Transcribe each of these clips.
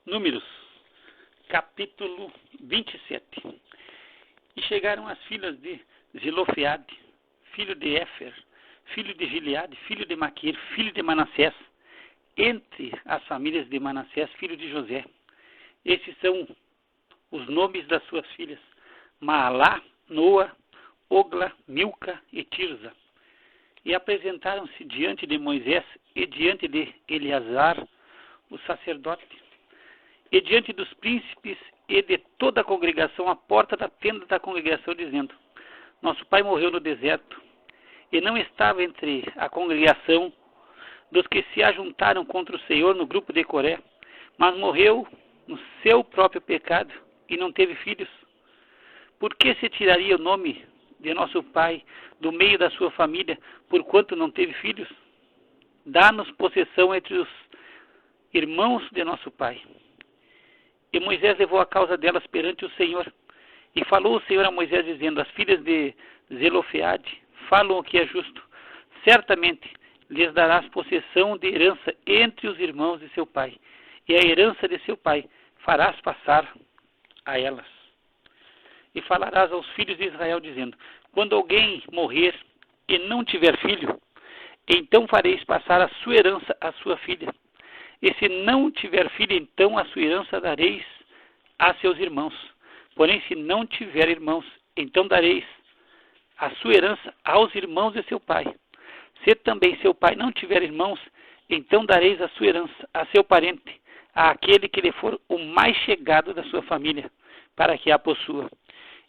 Números, capítulo 27. E chegaram as filhas de Zelofeade, filho de Éfer, filho de Gileade, filho de Maquir, filho de Manassés, entre as famílias de Manassés, filho de José. Esses são os nomes das suas filhas: Maalá, Noa, Ogla, Milca e Tirza. E apresentaram-se diante de Moisés e diante de Eleazar, o sacerdote, e diante dos príncipes e de toda a congregação à porta da tenda da congregação, dizendo: Nosso pai morreu no deserto, e não estava entre a congregação dos que se ajuntaram contra o Senhor no grupo de Coré, mas morreu no seu próprio pecado e não teve filhos. Por que se tiraria o nome de nosso pai do meio da sua família, porquanto não teve filhos? Dá-nos possessão entre os irmãos de nosso pai. E Moisés levou a causa delas perante o Senhor. E falou o Senhor a Moisés, dizendo: As filhas de Zelofeade falam o que é justo. Certamente lhes darás possessão de herança entre os irmãos de seu pai, e a herança de seu pai farás passar a elas. E falarás aos filhos de Israel, dizendo: Quando alguém morrer e não tiver filho, então fareis passar a sua herança à sua filha. E se não tiver filho, então a sua herança dareis a seus irmãos. Porém, se não tiver irmãos, então dareis a sua herança aos irmãos de seu pai. Se também seu pai não tiver irmãos, então dareis a sua herança a seu parente, àquele que lhe for o mais chegado da sua família, para que a possua.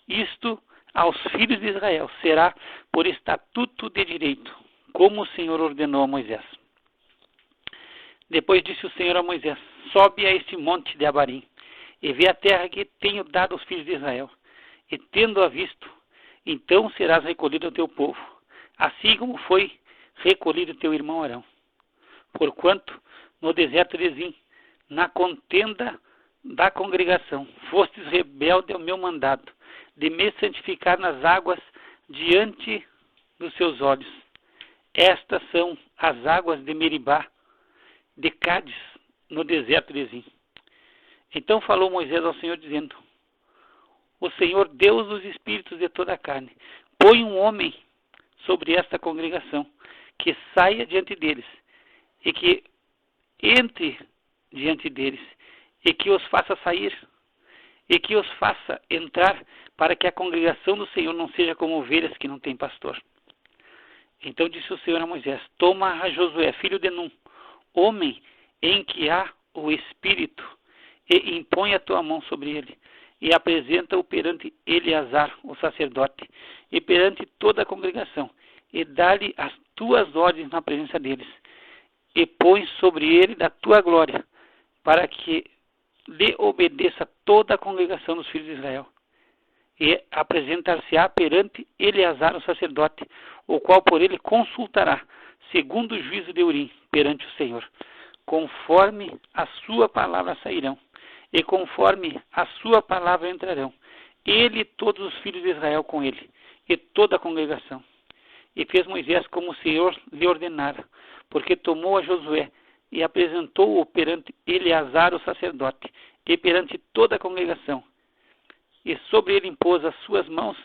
Isto aos filhos de Israel será por estatuto de direito, como o Senhor ordenou a Moisés. Depois disse o Senhor a Moisés: Sobe a este monte de Abarim, e vê a terra que tenho dado aos filhos de Israel. E tendo-a visto, então serás recolhido ao teu povo, assim como foi recolhido teu irmão Arão. Porquanto no deserto de Zim, na contenda da congregação, fostes rebelde ao meu mandado, de me santificar nas águas diante dos seus olhos. Estas são as águas de Meribá, de Cádiz, no deserto de Zim. Então falou Moisés ao Senhor, dizendo: O Senhor, Deus dos espíritos de toda a carne, põe um homem sobre esta congregação, que saia diante deles, e que entre diante deles, e que os faça sair, e que os faça entrar, para que a congregação do Senhor não seja como ovelhas que não têm pastor. Então disse o Senhor a Moisés: Toma a Josué, filho de Num, homem em que há o Espírito, e impõe a tua mão sobre ele, e apresenta-o perante Eleazar, o sacerdote, e perante toda a congregação, e dá-lhe as tuas ordens na presença deles, e põe sobre ele da tua glória, para que lhe obedeça toda a congregação dos filhos de Israel. E apresentar-se-á perante Eleazar, o sacerdote, o qual por ele consultará, segundo o juízo de Urim, perante o Senhor. Conforme a sua palavra sairão, e conforme a sua palavra entrarão, ele e todos os filhos de Israel com ele, e toda a congregação. E fez Moisés como o Senhor lhe ordenara, porque tomou a Josué, e apresentou-o perante Eleazar, o sacerdote, e perante toda a congregação. E sobre ele impôs as suas mãos,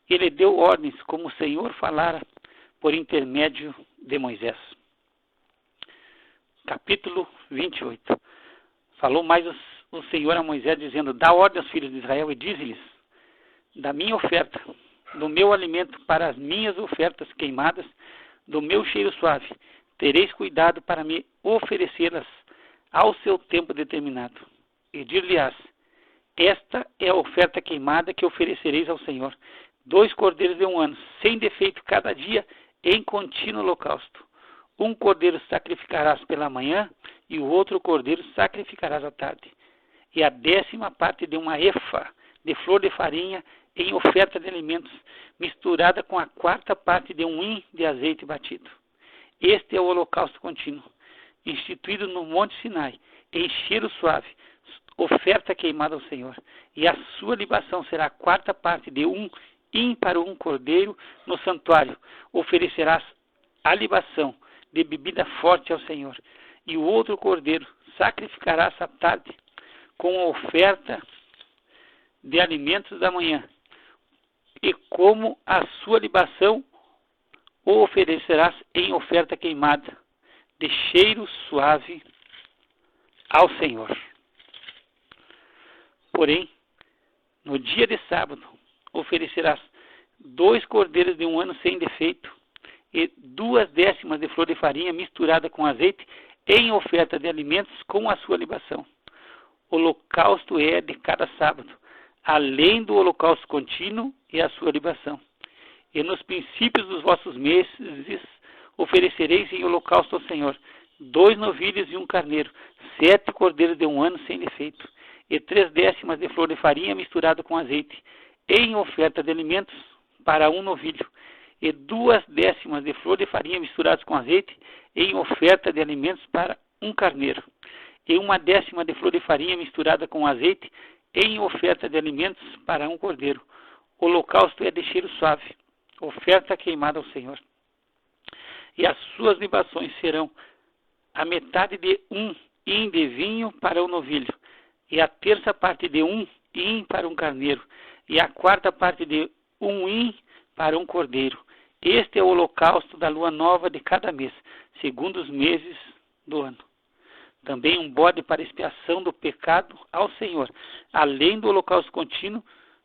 e lhe deu ordens, como o Senhor falara, por intermédio de Moisés. Capítulo 28. Falou mais o Senhor a Moisés, dizendo: Dá ordem aos filhos de Israel e dize-lhes: Da minha oferta, do meu alimento para as minhas ofertas queimadas, do meu cheiro suave, tereis cuidado para me oferecê-las ao seu tempo determinado. E dir-lhe-ás: Esta é a oferta queimada que oferecereis ao Senhor: 2 cordeiros de 1 ano, sem defeito cada dia, em contínuo holocausto. Um cordeiro sacrificarás pela manhã, e o outro cordeiro sacrificarás à tarde. E a 10ª parte de uma efa de flor de farinha em oferta de alimentos, misturada com a 4ª parte de um hin de azeite batido. Este é o holocausto contínuo, instituído no Monte Sinai, em cheiro suave, oferta queimada ao Senhor. E a sua libação será a 4ª parte de um hin para um cordeiro no santuário. Oferecerás a libação de bebida forte ao Senhor. E o outro cordeiro sacrificarás à tarde, com a oferta de alimentos da manhã, e como a sua libação o oferecerás em oferta queimada, de cheiro suave ao Senhor. Porém, no dia de sábado, oferecerás 2 cordeiros de 1 ano sem defeito, e 2 décimas de flor de farinha misturada com azeite, em oferta de alimentos com a sua libação. O holocausto é de cada sábado, além do holocausto contínuo e a sua libação. E nos princípios dos vossos meses oferecereis em holocausto ao Senhor 2 novilhos e 1 carneiro, 7 cordeiros de 1 ano sem defeito, e 3 décimas de flor de farinha misturada com azeite, em oferta de alimentos para 1 novilho, e 2 décimas de flor de farinha misturadas com azeite, em oferta de alimentos para 1 carneiro, e 1 décima de flor de farinha misturada com azeite, em oferta de alimentos para 1 cordeiro. O holocausto é de cheiro suave, oferta queimada ao Senhor. E as suas libações serão a metade de 1 hin de vinho para 1 novilho, e a terça parte de 1 hin para 1 carneiro, e a quarta parte de 1 hin para 1 cordeiro. Este é o holocausto da lua nova de cada mês, segundo os meses do ano. Também um bode para expiação do pecado ao Senhor, além do holocausto contínuo,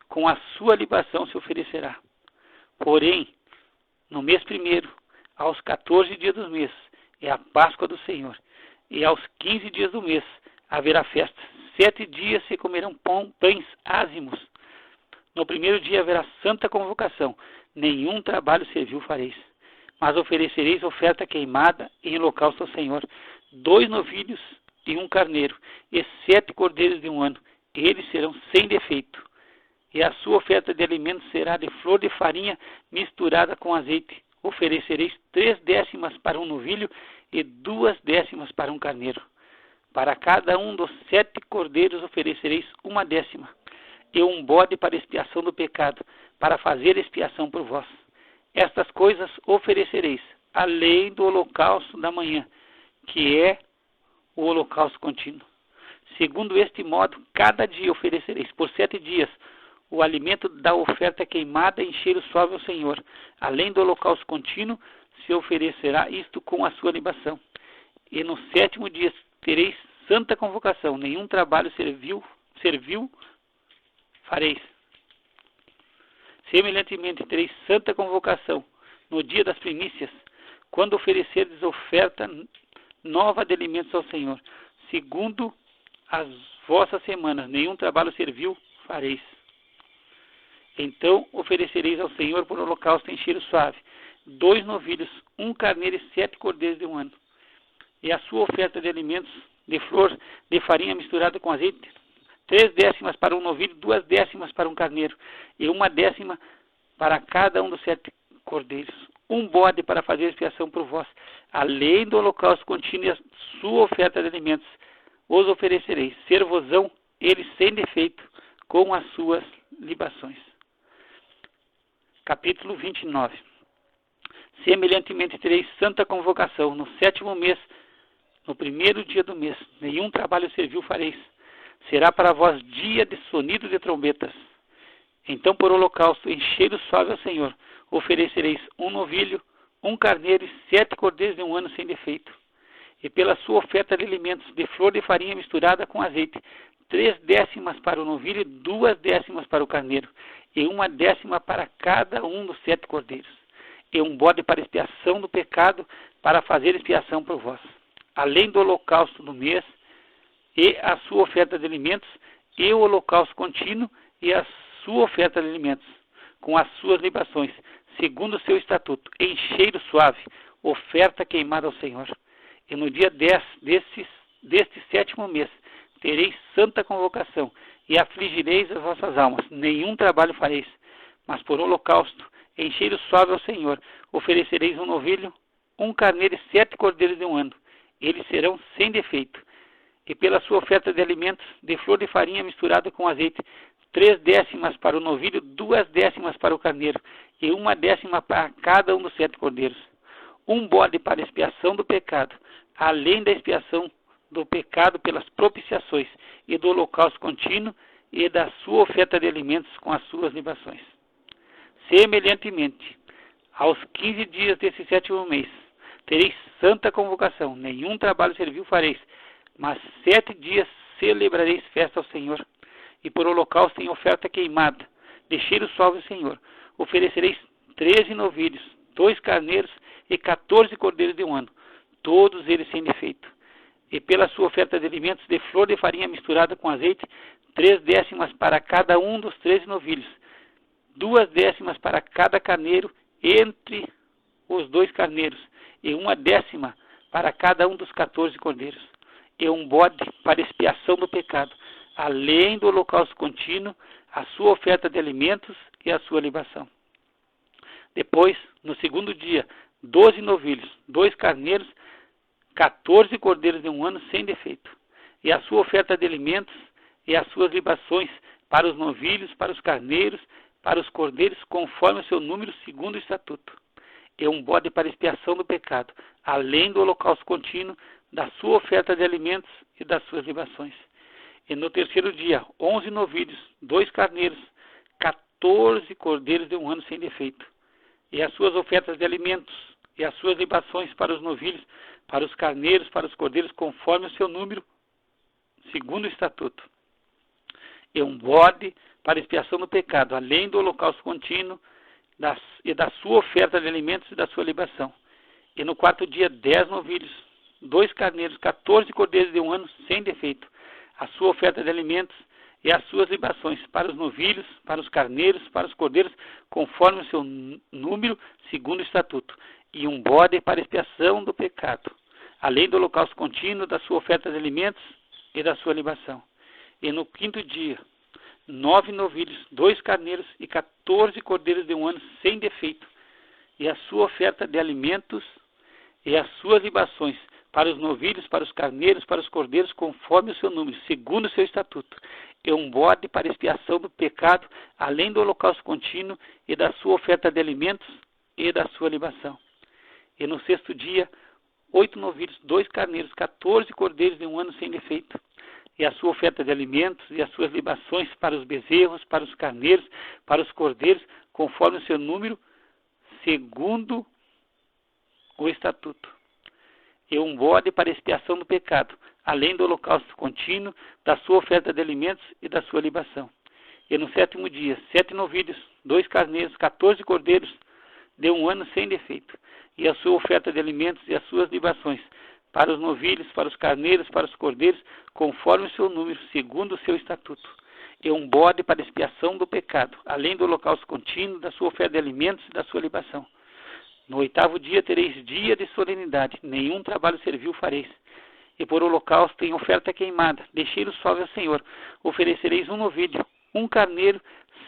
com a sua libação se oferecerá. Porém, no mês primeiro, aos 14 dias do mês, é a Páscoa do Senhor, e aos 15 dias do mês haverá festa. 7 dias se comerão pães ázimos. No primeiro dia haverá santa convocação, nenhum trabalho servil fareis. Mas oferecereis oferta queimada em holocausto ao Senhor, 2 novilhos e 1 carneiro, e 7 cordeiros de 1 ano, eles serão sem defeito. E a sua oferta de alimentos será de flor de farinha misturada com azeite. Oferecereis 3 décimas para 1 novilho e 2 décimas para 1 carneiro. Para cada um dos 7 cordeiros oferecereis 1 décima, e 1 bode para expiação do pecado, para fazer expiação por vós. Estas coisas oferecereis, além do holocausto da manhã, que é o holocausto contínuo. Segundo este modo, cada dia oferecereis por 7 dias o alimento da oferta queimada em cheiro suave ao Senhor. Além do holocausto contínuo, se oferecerá isto com a sua libação. E no 7º dia tereis santa convocação, nenhum trabalho servil fareis. Semelhantemente, tereis santa convocação no dia das primícias, quando oferecerdes oferta nova de alimentos ao Senhor. Segundo as vossas semanas, nenhum trabalho servil fareis. Então oferecereis ao Senhor por holocausto em cheiro suave 2 novilhos, 1 carneiro e 7 cordeiros de 1 ano. E a sua oferta de alimentos de flor de farinha misturada com azeite, 3 décimas para 1 novilho, 2 décimas para 1 carneiro, e 1 décima para cada um dos 7 cordeiros. 1 bode para fazer expiação por vós, além do holocausto contínuo e a sua oferta de alimentos, os oferecereis, ser-vos-ão eles sem defeito, com as suas libações. Capítulo 29. Semelhantemente tereis santa convocação no 7º mês, no primeiro dia do mês, nenhum trabalho servil fareis. Será para vós dia de sonido de trombetas. Então por holocausto em cheiro suave ao Senhor, oferecereis 1 novilho, 1 carneiro e 7 cordeiros de 1 ano sem defeito. E pela sua oferta de alimentos de flor de farinha misturada com azeite, 3 décimas para o novilho, 2 décimas para o carneiro, e 1 décima para cada um dos 7 cordeiros, e 1 bode para expiação do pecado, para fazer expiação por vós. Além do holocausto do mês, e a sua oferta de alimentos, e o holocausto contínuo, e a sua oferta de alimentos, com as suas libações, segundo o seu estatuto, em cheiro suave, oferta queimada ao Senhor. E no dia 10 deste 7º mês, tereis santa convocação, e afligireis as vossas almas, nenhum trabalho fareis, mas por holocausto, em cheiro suave ao Senhor, oferecereis 1 novilho, 1 carneiro e 7 cordeiros de 1 ano, eles serão sem defeito. E pela sua oferta de alimentos, de flor de farinha misturada com azeite, 3 décimas para o novilho, 2 décimas para o carneiro, e 1 décima para cada um dos 7 cordeiros. 1 bode para expiação do pecado, além da expiação do pecado pelas propiciações, e do holocausto contínuo, e da sua oferta de alimentos com as suas libações. Semelhantemente, aos 15 dias desse 7º mês, tereis santa convocação, nenhum trabalho servil fareis, mas 7 dias celebrareis festa ao Senhor, e por holocausto em oferta queimada, de cheiro suave ao Senhor, oferecereis 13 novilhos, 2 carneiros e 14 cordeiros de 1 ano, todos eles sem defeito. E pela sua oferta de alimentos de flor de farinha misturada com azeite, 3 décimas para cada um dos 13 novilhos, 2 décimas para cada carneiro entre os 2 carneiros, e 1 décima para cada um dos 14 cordeiros, e um bode para expiação do pecado, além do holocausto contínuo, a sua oferta de alimentos e a sua libação. Depois, no 2º dia, 12 novilhos, 2 carneiros, 14 cordeiros de 1 ano sem defeito, e a sua oferta de alimentos e as suas libações para os novilhos, para os carneiros, para os cordeiros, conforme o seu número, segundo o estatuto. E um bode para expiação do pecado, além do holocausto contínuo, da sua oferta de alimentos e das suas libações. E no 3º dia, 11 novilhos, 2 carneiros, 14 cordeiros de 1 ano sem defeito, e as suas ofertas de alimentos e as suas libações para os novilhos, para os carneiros, para os cordeiros, conforme o seu número, segundo o estatuto. E um bode para expiação do pecado, além do holocausto contínuo e da sua oferta de alimentos e da sua libação. E no 4º dia, 10 novilhos, 2 carneiros, 14 cordeiros de 1 ano sem defeito, a sua oferta de alimentos e as suas libações para os novilhos, para os carneiros, para os cordeiros, conforme o seu número, segundo o estatuto. E um bode para expiação do pecado, além do holocausto contínuo, da sua oferta de alimentos e da sua libação. E no 5º dia, 9 novilhos, 2 carneiros e 14 cordeiros de 1 ano sem defeito, e a sua oferta de alimentos e as suas libações para os novilhos, para os carneiros, para os cordeiros, conforme o seu número, segundo o seu estatuto. E um bode para expiação do pecado, além do holocausto contínuo e da sua oferta de alimentos e da sua libação. E no 6º dia, 8 novilhos, 2 carneiros, 14 cordeiros de 1 ano sem defeito, e a sua oferta de alimentos e as suas libações para os bezerros, para os carneiros, para os cordeiros, conforme o seu número, segundo o estatuto. E um bode para expiação do pecado, além do holocausto contínuo, da sua oferta de alimentos e da sua libação. E no 7º dia, 7 novilhos, 2 carneiros, 14 cordeiros de 1 ano sem defeito, e a sua oferta de alimentos e as suas libações, para os novilhos, para os carneiros, para os cordeiros, conforme o seu número, segundo o seu estatuto. E um bode para expiação do pecado, além do holocausto contínuo, da sua oferta de alimentos e da sua libação. No 8º dia tereis dia de solenidade, nenhum trabalho servil fareis. E por holocausto em oferta queimada, de cheiro suave ao Senhor, oferecereis 1 novilho, 1 carneiro,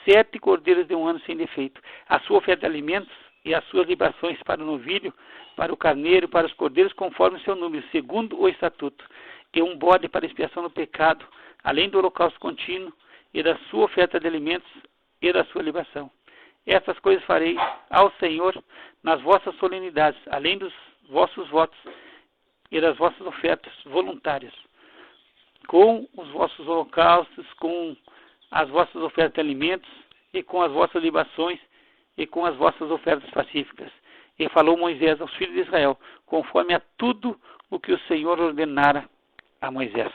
7 cordeiros de 1 ano sem defeito, a sua oferta de alimentos e as suas libações para o novilho, para o carneiro, para os cordeiros, conforme o seu número, segundo o estatuto. E um bode para expiação do pecado, além do holocausto contínuo e da sua oferta de alimentos e da sua libação. Estas coisas fareis ao Senhor nas vossas solenidades, além dos vossos votos e das vossas ofertas voluntárias, com os vossos holocaustos, com as vossas ofertas de alimentos e com as vossas libações e com as vossas ofertas pacíficas. E falou Moisés aos filhos de Israel, conforme a tudo o que o Senhor ordenara a Moisés.